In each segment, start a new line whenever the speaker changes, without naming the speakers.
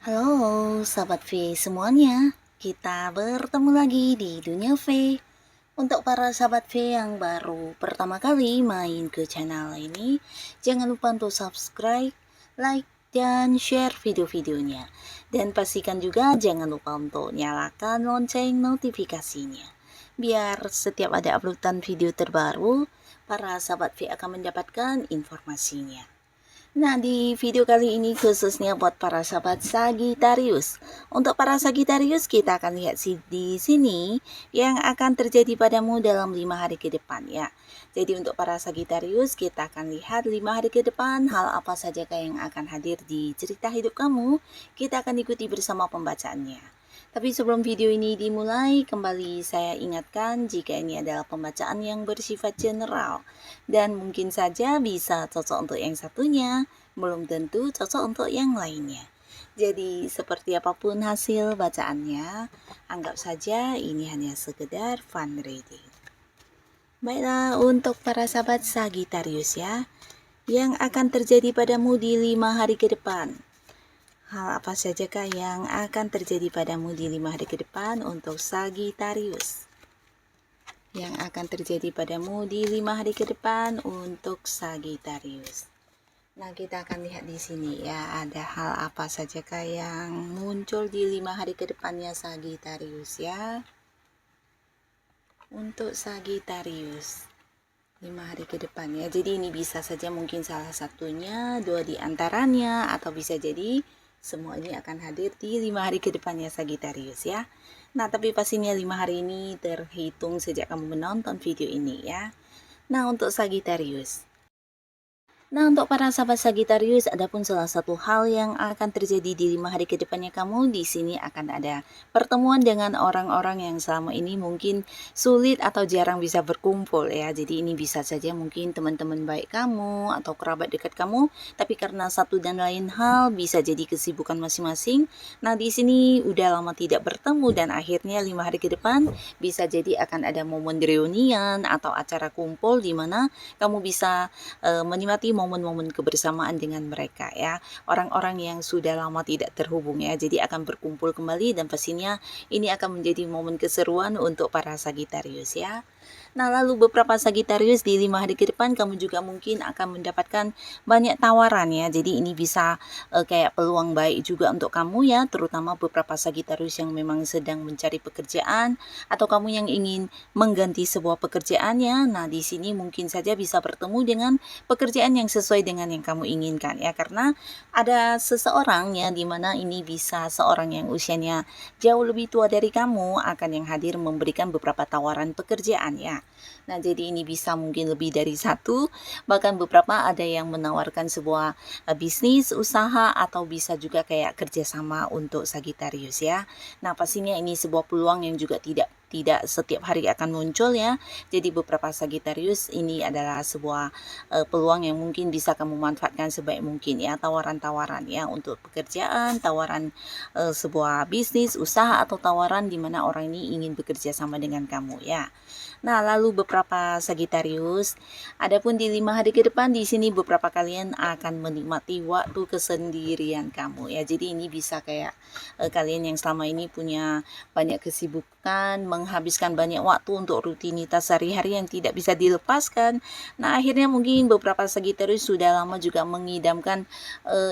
Halo sahabat V semuanya, kita bertemu lagi di Dunia V. Untuk para sahabat V yang baru pertama kali main ke channel ini, jangan lupa untuk subscribe, like, dan share video-videonya. Dan pastikan juga jangan lupa untuk nyalakan lonceng notifikasinya. Biar setiap ada uploadan video terbaru, para sahabat V akan mendapatkan informasinya. Nah, di video kali ini khususnya buat para sahabat Sagittarius. Untuk para Sagittarius, kita akan lihat di sini yang akan terjadi padamu dalam 5 hari ke depan ya. Jadi untuk para Sagittarius, kita akan lihat 5 hari ke depan hal apa saja yang akan hadir di cerita hidup kamu. Kita akan ikuti bersama pembacaannya. Tapi sebelum video ini dimulai, kembali saya ingatkan jika ini adalah pembacaan yang bersifat general dan mungkin saja bisa cocok untuk yang satunya, belum tentu cocok untuk yang lainnya. Jadi seperti apapun hasil bacaannya, anggap saja ini hanya sekedar fun reading. Baiklah, untuk para sahabat Sagittarius ya, yang akan terjadi padamu di 5 hari ke depan. Hal apa sajakah yang akan terjadi padamu di 5 hari ke depan untuk Sagittarius? Yang akan terjadi padamu di 5 hari ke depan untuk Sagittarius. Nah, kita akan lihat di sini ya, ada hal apa sajakah yang muncul di 5 hari ke depannya Sagittarius ya. Untuk Sagittarius 5 hari ke depannya. Jadi ini bisa saja mungkin salah satunya, 2 di antaranya, atau bisa jadi semua ini akan hadir di 5 hari ke depannya Sagittarius ya. Nah, tapi pastinya 5 hari ini terhitung sejak kamu menonton video ini ya. Nah, untuk Sagittarius. Nah, untuk para sahabat Sagittarius, adapun salah satu hal yang akan terjadi di 5 hari ke depannya kamu, di sini akan ada pertemuan dengan orang-orang yang selama ini mungkin sulit atau jarang bisa berkumpul ya. Jadi ini bisa saja mungkin teman-teman baik kamu atau kerabat dekat kamu, tapi karena satu dan lain hal bisa jadi kesibukan masing-masing. Nah, di sini udah lama tidak bertemu dan akhirnya 5 hari ke depan bisa jadi akan ada momen reunian atau acara kumpul di mana kamu bisa menikmati momen-momen kebersamaan dengan mereka ya, orang-orang yang sudah lama tidak terhubung ya, jadi akan berkumpul kembali dan pastinya ini akan menjadi momen keseruan untuk para Sagittarius ya. Nah, lalu beberapa Sagittarius di 5 hari ke depan kamu juga mungkin akan mendapatkan banyak tawaran ya. Jadi ini bisa kayak peluang baik juga untuk kamu ya, terutama beberapa Sagittarius yang memang sedang mencari pekerjaan atau kamu yang ingin mengganti sebuah pekerjaannya. Nah, di sini mungkin saja bisa bertemu dengan pekerjaan yang sesuai dengan yang kamu inginkan ya, karena ada seseorang ya di mana ini bisa seorang yang usianya jauh lebih tua dari kamu akan yang hadir memberikan beberapa tawaran pekerjaan ya. Nah, jadi ini bisa mungkin lebih dari satu, bahkan beberapa ada yang menawarkan sebuah bisnis, usaha, atau bisa juga kayak kerjasama untuk Sagittarius ya. Nah, pastinya ini sebuah peluang yang juga tidak setiap hari akan muncul ya. Jadi beberapa Sagittarius ini adalah sebuah peluang yang mungkin bisa kamu manfaatkan sebaik mungkin ya, tawaran-tawaran ya untuk pekerjaan, tawaran sebuah bisnis, usaha, atau tawaran di mana orang ini ingin bekerja sama dengan kamu ya. Nah, lalu beberapa Sagittarius, adapun di 5 hari ke depan di sini beberapa kalian akan menikmati waktu kesendirian kamu ya. Jadi ini bisa kayak kalian yang selama ini punya banyak kesibukan, menghabiskan banyak waktu untuk rutinitas sehari-hari yang tidak bisa dilepaskan. Nah, akhirnya mungkin beberapa Sagittarius sudah lama juga mengidamkan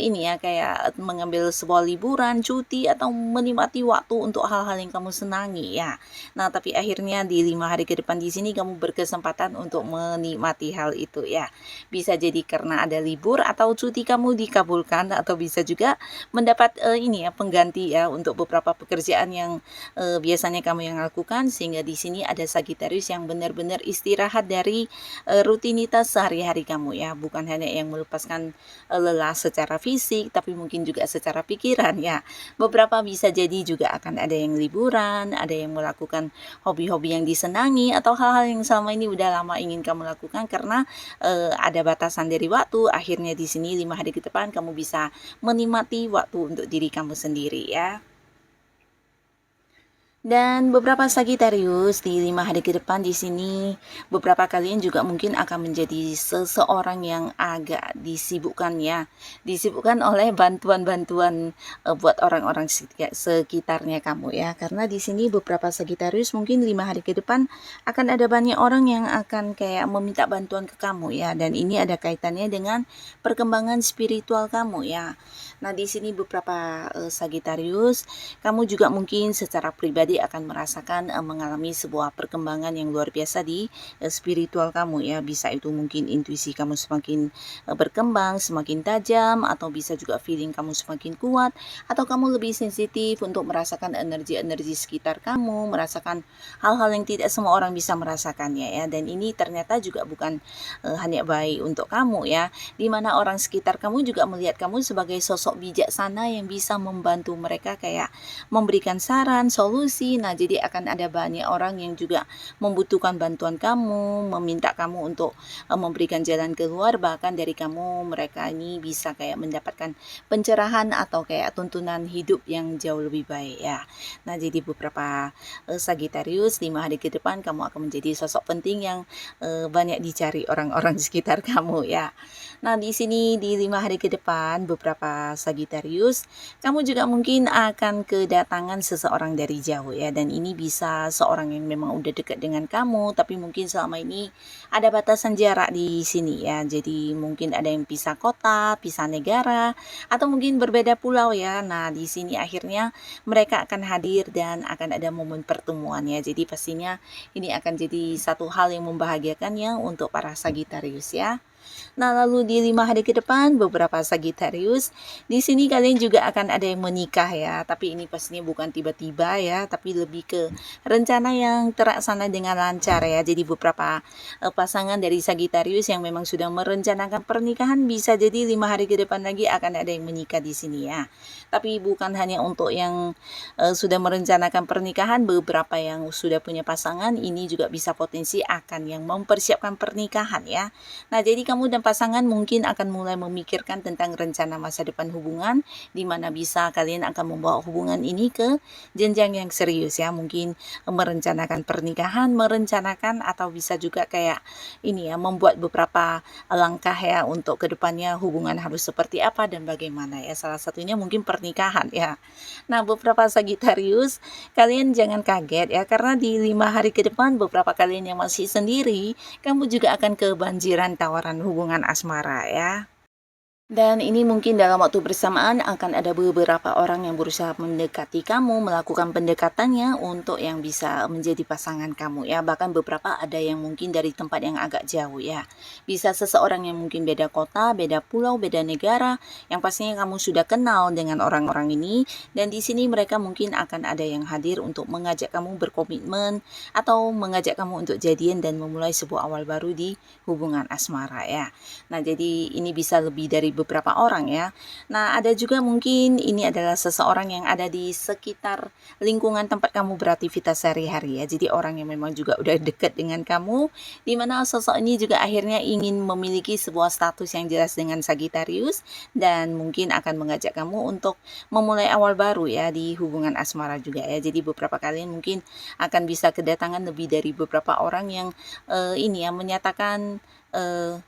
ini ya, kayak mengambil sebuah liburan, cuti, atau menikmati waktu untuk hal-hal yang kamu senangi ya. Nah, tapi akhirnya di 5 hari ke depan di sini kamu berkesempatan untuk menikmati hal itu ya. Bisa jadi karena ada libur atau cuti kamu dikabulkan, atau bisa juga mendapat ini ya, pengganti ya untuk beberapa pekerjaan yang biasanya kamu yang lakukan. lakukan, sehingga di sini ada Sagitarius yang benar-benar istirahat dari rutinitas sehari-hari kamu ya, bukan hanya yang melepaskan lelah secara fisik, tapi mungkin juga secara pikiran ya. Beberapa bisa jadi juga akan ada yang liburan, ada yang melakukan hobi-hobi yang disenangi, atau hal-hal yang selama ini udah lama ingin kamu lakukan karena ada batasan dari waktu. Akhirnya di sini 5 hari ke depan kamu bisa menikmati waktu untuk diri kamu sendiri ya. Dan beberapa Sagitarius di 5 hari ke depan di sini, beberapa kalian juga mungkin akan menjadi seseorang yang agak disibukkan ya, disibukkan oleh bantuan-bantuan buat orang-orang sekitarnya kamu ya. Karena di sini beberapa Sagitarius mungkin 5 hari ke depan akan ada banyak orang yang akan kayak meminta bantuan ke kamu ya, dan ini ada kaitannya dengan perkembangan spiritual kamu ya. Nah, di sini beberapa Sagitarius, kamu juga mungkin secara pribadi akan merasakan mengalami sebuah perkembangan yang luar biasa di spiritual kamu ya. Bisa itu mungkin intuisi kamu semakin berkembang, semakin tajam, atau bisa juga feeling kamu semakin kuat, atau kamu lebih sensitif untuk merasakan energi-energi sekitar kamu, merasakan hal-hal yang tidak semua orang bisa merasakannya ya. Dan ini ternyata juga bukan hanya baik untuk kamu ya, dimana orang sekitar kamu juga melihat kamu sebagai sosok bijaksana yang bisa membantu mereka kayak memberikan saran, solusi. Nah, jadi akan ada banyak orang yang juga membutuhkan bantuan kamu, meminta kamu untuk memberikan jalan keluar, bahkan dari kamu mereka ini bisa kayak mendapatkan pencerahan atau kayak tuntunan hidup yang jauh lebih baik ya. Nah, jadi beberapa Sagitarius 5 hari ke depan kamu akan menjadi sosok penting yang banyak dicari orang-orang di sekitar kamu ya. Nah, di sini di 5 hari ke depan beberapa Sagitarius, kamu juga mungkin akan kedatangan seseorang dari jauh ya, dan ini bisa seorang yang memang udah dekat dengan kamu, tapi mungkin selama ini ada batasan jarak di sini ya. Jadi mungkin ada yang pisah kota, pisah negara, atau mungkin berbeda pulau ya. Nah, di sini akhirnya mereka akan hadir dan akan ada momen pertemuan ya. Jadi pastinya ini akan jadi satu hal yang membahagiakan ya untuk para Sagitarius ya. Nah, lalu di 5 hari ke depan beberapa Sagitarius, di sini kalian juga akan ada yang menikah ya, tapi ini pastinya bukan tiba-tiba ya, tapi lebih ke rencana yang terlaksana dengan lancar ya. Jadi beberapa pasangan dari Sagitarius yang memang sudah merencanakan pernikahan, bisa jadi 5 hari ke depan lagi akan ada yang menikah di sini ya. Tapi bukan hanya untuk yang sudah merencanakan pernikahan, beberapa yang sudah punya pasangan ini juga bisa potensi akan yang mempersiapkan pernikahan ya. Nah, jadi kamu dan pasangan mungkin akan mulai memikirkan tentang rencana masa depan hubungan, di mana bisa kalian akan membawa hubungan ini ke jenjang yang serius ya. Mungkin merencanakan pernikahan, merencanakan atau bisa juga kayak ini ya, membuat beberapa langkah ya untuk kedepannya hubungan harus seperti apa dan bagaimana ya. Salah satunya mungkin pernikahan ya. Nah, beberapa Sagitarius, kalian jangan kaget ya, karena di 5 hari ke depan beberapa kalian yang masih sendiri, kamu juga akan kebanjiran tawaran hubungan asmara ya. Dan ini mungkin dalam waktu bersamaan akan ada beberapa orang yang berusaha mendekati kamu, melakukan pendekatannya untuk yang bisa menjadi pasangan kamu ya. Bahkan beberapa ada yang mungkin dari tempat yang agak jauh ya. Bisa seseorang yang mungkin beda kota, beda pulau, beda negara, yang pastinya kamu sudah kenal dengan orang-orang ini, dan di sini mereka mungkin akan ada yang hadir untuk mengajak kamu berkomitmen atau mengajak kamu untuk jadian dan memulai sebuah awal baru di hubungan asmara ya. Nah, jadi ini bisa lebih dari beberapa orang ya. Nah, ada juga mungkin ini adalah seseorang yang ada di sekitar lingkungan tempat kamu beraktivitas sehari-hari ya. Jadi orang yang memang juga udah dekat dengan kamu, di mana sosok ini juga akhirnya ingin memiliki sebuah status yang jelas dengan Sagitarius, dan mungkin akan mengajak kamu untuk memulai awal baru ya di hubungan asmara juga ya. Jadi beberapa kalian mungkin akan bisa kedatangan lebih dari beberapa orang yang ini ya, menyatakan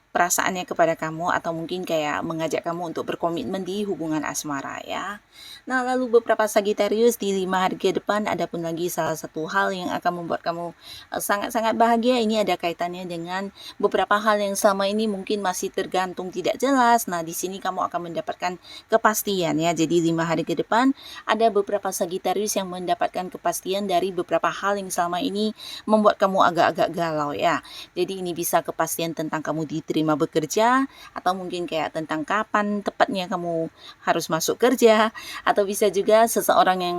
perasaannya kepada kamu, atau mungkin kayak mengajak kamu untuk berkomitmen di hubungan asmara ya. Nah, lalu beberapa Sagitarius di 5 hari ke depan ada pun lagi salah satu hal yang akan membuat kamu sangat-sangat bahagia. Ini ada kaitannya dengan beberapa hal yang selama ini mungkin masih tergantung, tidak jelas. Nah, di sini kamu akan mendapatkan kepastian ya. Jadi 5 hari ke depan ada beberapa Sagitarius yang mendapatkan kepastian dari beberapa hal yang selama ini membuat kamu agak-agak galau ya. Jadi ini bisa kepastian tentang kamu diterima bekerja, atau mungkin kayak tentang kapan tepatnya kamu harus masuk kerja, atau bisa juga seseorang yang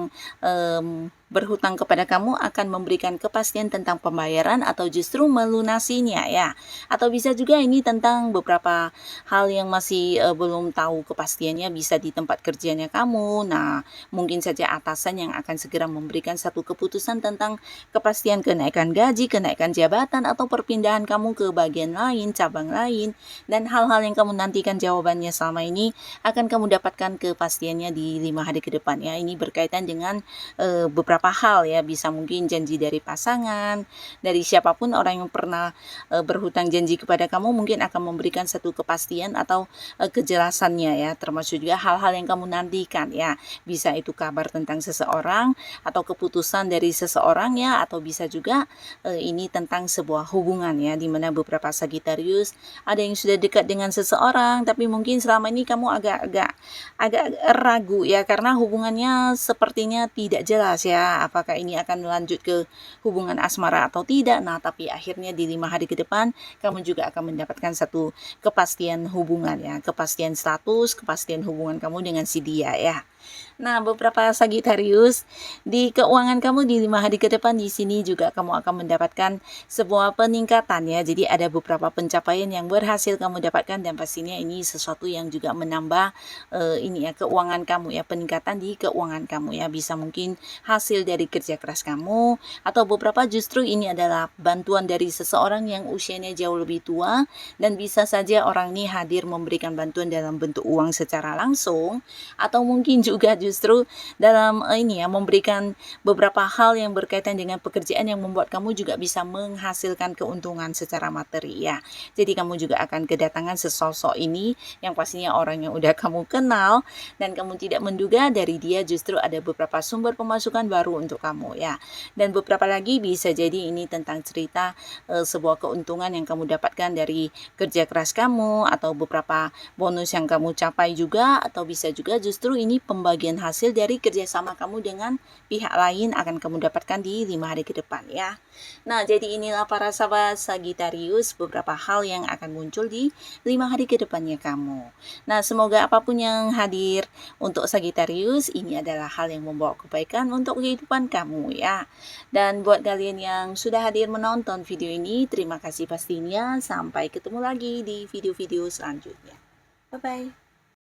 berhutang kepada kamu akan memberikan kepastian tentang pembayaran atau justru melunasinya ya. Atau bisa juga ini tentang beberapa hal yang masih belum tahu kepastiannya, bisa di tempat kerjanya kamu. Nah, mungkin saja atasan yang akan segera memberikan satu keputusan tentang kepastian kenaikan gaji, kenaikan jabatan, atau perpindahan kamu ke bagian lain, cabang lain, dan hal-hal yang kamu nantikan jawabannya selama ini akan kamu dapatkan kepastiannya di 5 hari ke depan ya. Ini berkaitan dengan beberapa hal ya, bisa mungkin janji dari pasangan, dari siapapun orang yang pernah berhutang janji kepada kamu mungkin akan memberikan satu kepastian atau kejelasannya ya, termasuk juga hal-hal yang kamu nantikan ya, bisa itu kabar tentang seseorang atau keputusan dari seseorang ya, atau bisa juga ini tentang sebuah hubungan ya, dimana beberapa Sagittarius ada yang sudah dekat dengan seseorang tapi mungkin selama ini kamu agak ragu ya, karena hubungannya sepertinya tidak jelas ya, apakah ini akan melanjut ke hubungan asmara atau tidak. Nah, tapi akhirnya di 5 hari ke depan kamu juga akan mendapatkan satu kepastian hubungan ya, kepastian status, kepastian hubungan kamu dengan si dia ya. Nah, beberapa Sagittarius, di keuangan kamu di 5 hari ke depan di sini juga kamu akan mendapatkan sebuah peningkatan ya. Jadi ada beberapa pencapaian yang berhasil kamu dapatkan, dan pastinya ini sesuatu yang juga menambah ini ya, keuangan kamu ya, peningkatan di keuangan kamu ya. Bisa mungkin hasil dari kerja keras kamu, atau beberapa justru ini adalah bantuan dari seseorang yang usianya jauh lebih tua, dan bisa saja orang ini hadir memberikan bantuan dalam bentuk uang secara langsung, atau mungkin juga justru dalam ini ya, memberikan beberapa hal yang berkaitan dengan pekerjaan yang membuat kamu juga bisa menghasilkan keuntungan secara materi ya. Jadi kamu juga akan kedatangan sesosok ini yang pastinya orang yang udah kamu kenal, dan kamu tidak menduga dari dia justru ada beberapa sumber pemasukan baru untuk kamu ya. Dan beberapa lagi bisa jadi ini tentang cerita sebuah keuntungan yang kamu dapatkan dari kerja keras kamu, atau beberapa bonus yang kamu capai juga, atau bisa juga justru ini pembagian hasil dari kerjasama kamu dengan pihak lain akan kamu dapatkan di 5 hari ke depan ya. Nah, jadi inilah para sahabat Sagittarius beberapa hal yang akan muncul di 5 hari ke depannya kamu. Nah, semoga apapun yang hadir untuk Sagittarius ini adalah hal yang membawa kebaikan untuk kehidupan kamu ya. Dan buat kalian yang sudah hadir menonton video ini, terima kasih pastinya. Sampai ketemu lagi di video-video selanjutnya. Bye-bye.